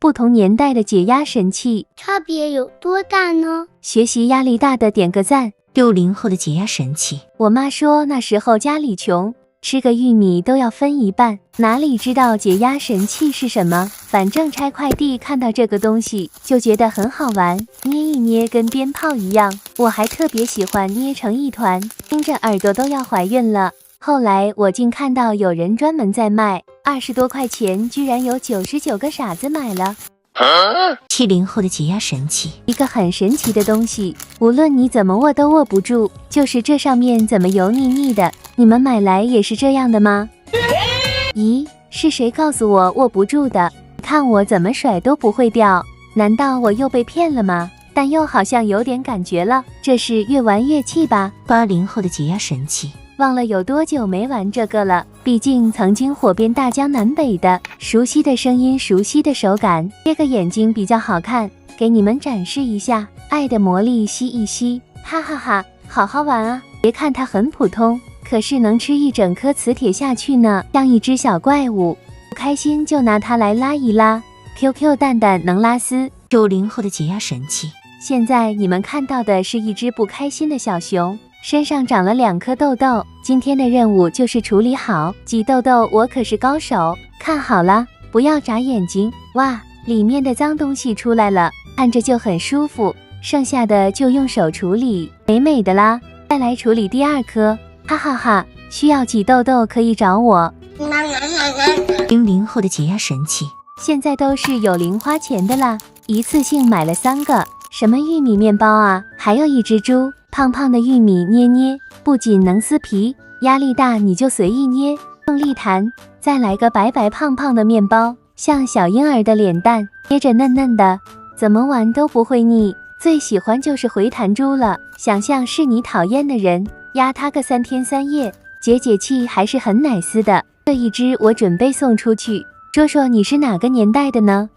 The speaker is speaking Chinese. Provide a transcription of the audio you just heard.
不同年代的解压神器，差别有多大呢？学习压力大的点个赞。60后的解压神器，我妈说那时候家里穷，吃个玉米都要分一半，哪里知道解压神器是什么？反正拆快递看到这个东西就觉得很好玩，捏一捏跟鞭炮一样，我还特别喜欢捏成一团，听着耳朵都要怀孕了。后来我竟看到有人专门在卖，20多块钱居然有99个傻子买了。70后的解压神器，一个很神奇的东西，无论你怎么握都握不住，就是这上面怎么油腻腻的，你们买来也是这样的吗？咦，是谁告诉我握不住的？看我怎么甩都不会掉，难道我又被骗了吗？但又好像有点感觉了，这是越玩越气吧？80后的解压神器，忘了有多久没玩这个了，毕竟曾经火遍大江南北的，熟悉的声音，熟悉的手感，这个眼睛比较好看，给你们展示一下，爱的魔力吸一吸，哈哈哈，好好玩啊！别看它很普通，可是能吃一整颗磁铁下去呢，像一只小怪物，不开心就拿它来拉一拉。QQ 蛋蛋能拉丝。90后的解压神器，现在你们看到的是一只不开心的小熊，身上长了2颗痘痘，今天的任务就是处理好挤痘痘，我可是高手，看好了，不要眨眼睛。哇，里面的脏东西出来了，看着就很舒服，剩下的就用手处理，美美的啦。再来处理第2颗，哈哈哈，需要挤痘痘可以找我。00后的解压神器，现在都是有零花钱的啦，一次性买了3个，什么玉米面包啊，还有一只猪，胖胖的玉米捏捏，不仅能撕皮，压力大你就随意捏，用力弹，再来个白白胖胖的面包，像小婴儿的脸蛋，捏着嫩嫩的，怎么玩都不会腻，最喜欢就是回弹珠了，想象是你讨厌的人，压他个3天3夜，解解气还是很奶丝的，这一只我准备送出去，说说你是哪个年代的呢？